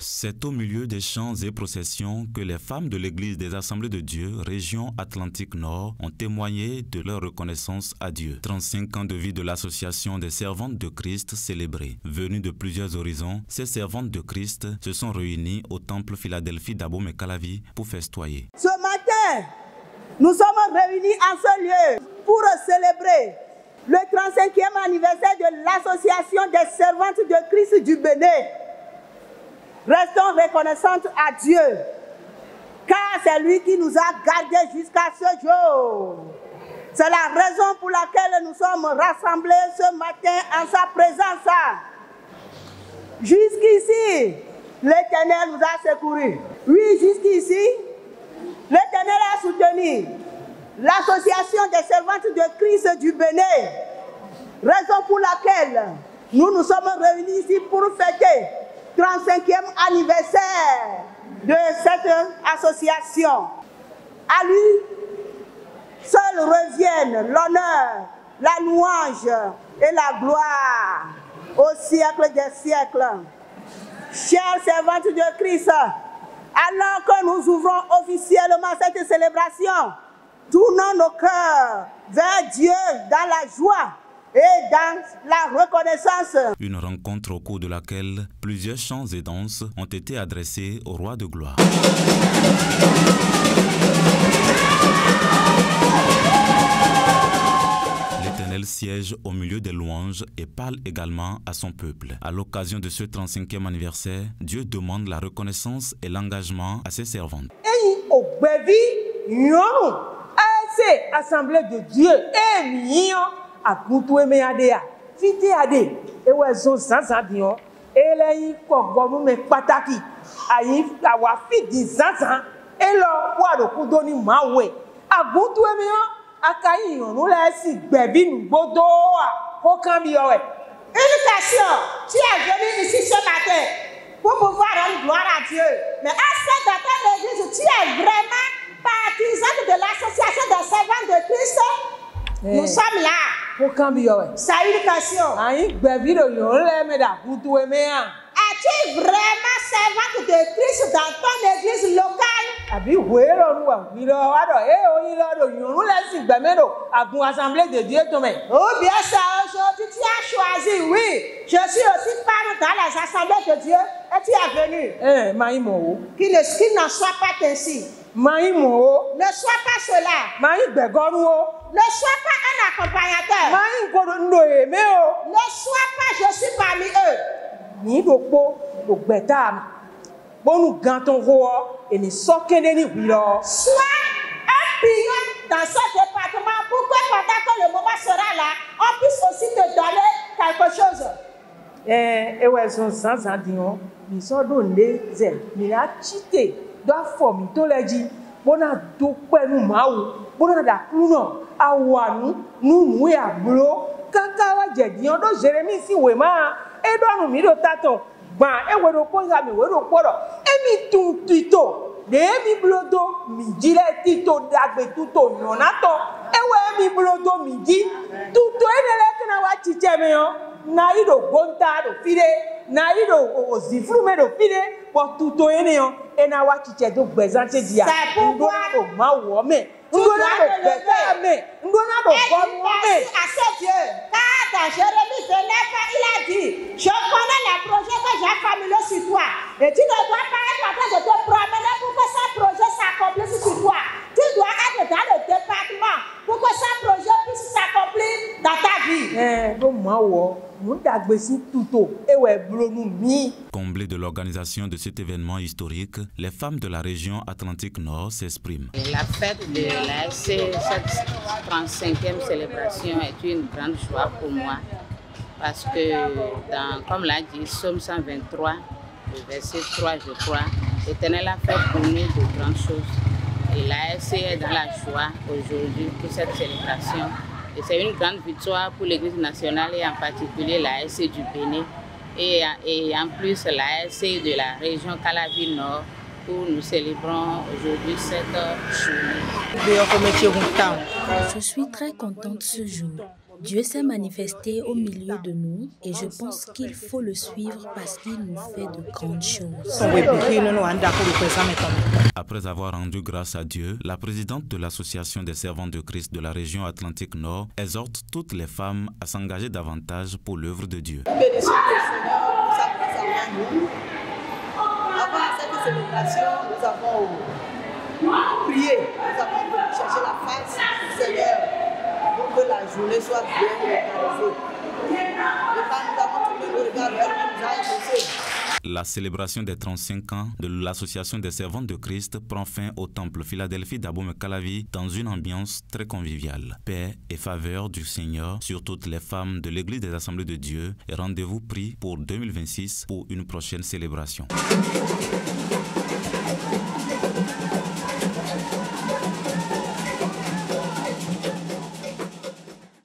C'est au milieu des chants et processions que les femmes de l'Église des Assemblées de Dieu, région Atlantique Nord, ont témoigné de leur reconnaissance à Dieu. 35 ans de vie de l'association des servantes de Christ célébrée. Venues de plusieurs horizons, ces servantes de Christ se sont réunies au temple Philadelphie d'Abomey-Calavi pour festoyer. Ce matin, nous sommes réunis en ce lieu pour célébrer le 35e anniversaire de l'association des servantes de Christ du Bénin. Restons reconnaissantes à Dieu, car c'est lui qui nous a gardés jusqu'à ce jour. C'est la raison pour laquelle nous sommes rassemblés ce matin en sa présence. Jusqu'ici, l'Éternel nous a secourus. Oui, jusqu'ici, l'Éternel a soutenu l'association des servantes de Christ du Bénin. Raison pour laquelle nous nous sommes réunis ici pour fêter 35e anniversaire de cette association. À lui seul reviennent l'honneur, la louange et la gloire au siècle des siècles. Chers servantes de Christ, alors que nous ouvrons officiellement cette célébration, tournons nos cœurs vers Dieu dans la joie et dans la reconnaissance. Une rencontre au cours de laquelle plusieurs chants et danses ont été adressés au roi de gloire. L'Éternel siège au milieu des louanges et parle également à son peuple. À l'occasion de ce 35e anniversaire, Dieu demande la reconnaissance et l'engagement à ses servantes. Assemblée de Dieu et mignon à Koutou Meadea. Fiti ade et oiseau sans avion et les kogonou me pataki ayi awa fiti zanzan et lo wado kudoni mawe a Koutou Meadea akayi onu la si gbebi nugodo ko kan bi owe. Éducation, tu es venu ici ce matin pour pouvoir rendre gloire à Dieu. Mais est-ce que dans ta église, tu es vraiment partisane de l'association des servantes de Christ? Nous sommes là. Salutation. Es-tu vraiment servante de Christ dans ton église locale? Ou bien ça, aujourd'hui tu as choisi, oui. Je suis aussi femme dans les assemblées de Dieu et tu es venu. Qu'il n'en soit pas ainsi. Ne sois pas cela. Ne sois pas un accompagnateur. Ne sois pas, je suis parmi eux. Sois un pignon dans ce département pour que pendant que le moment sera là, on puisse aussi te donner quelque chose. Bona do pẹ̀lú mawu bona da kuno awanu nunu ya bro kaka wa jedian do Jeremy si we ma e do anu mi do tato gba e we do ko ya mi we do poro e mi tun tito de mi blodo mi jile tito dagbe tuto yonato e we mi blodo mi ji tuto enele kana wa chiche me yo na ido gonta do fide na ido ozifru me do fide pour tuto ene yo et na wa chiche do gbezante dia ndo na do ma wo me ndo na do gbeta me ndo na do bo me à ce Dieu car dans Jérémie 29 il a dit je connais les projets que j'ai formulés sur toi et tu ne dois pas être en train de te promener pour que ce projet s'accomplisse sur toi. Tu dois être dans le département pour que ce projet puisse s'accomplir dans ta vie. Do ma wo nous d'agbesi tuto e we blonu mi. Comblées de l'organisation de cet événement historique, les femmes de la région Atlantique Nord s'expriment. La fête de l'ASC, cette 35e célébration est une grande joie pour moi parce que, comme l'a dit Psaume 123, le verset 3 je crois, l'Éternel a fait pour nous de grandes choses. Et l'ASC est dans la joie aujourd'hui pour cette célébration. Et c'est une grande victoire pour l'Église nationale et en particulier l'ASC du Bénin et en plus l'ASC de la région Calavi Nord où nous célébrons aujourd'hui cette journée. Je suis très contente ce jour. Dieu s'est manifesté au milieu de nous et je pense qu'il faut le suivre parce qu'il nous fait de grandes choses. Après avoir rendu grâce à Dieu, la présidente de l'Association des servantes de Christ de la région Atlantique Nord exhorte toutes les femmes à s'engager davantage pour l'œuvre de Dieu. Bénissons le Seigneur pour sa grâce envers nous. Avant cette célébration, nous avons prié, nous avons cherché la face du Seigneur pour que la journée soit bien organisée. Et quand nous avons tourné le regard vers lui, nous a exaucé. La célébration des 35 ans de l'Association des servantes de Christ prend fin au temple Philadelphie d'Abomey-Calavi dans une ambiance très conviviale. Paix et faveur du Seigneur sur toutes les femmes de l'Église des Assemblées de Dieu et rendez-vous pris pour 2026 pour une prochaine célébration.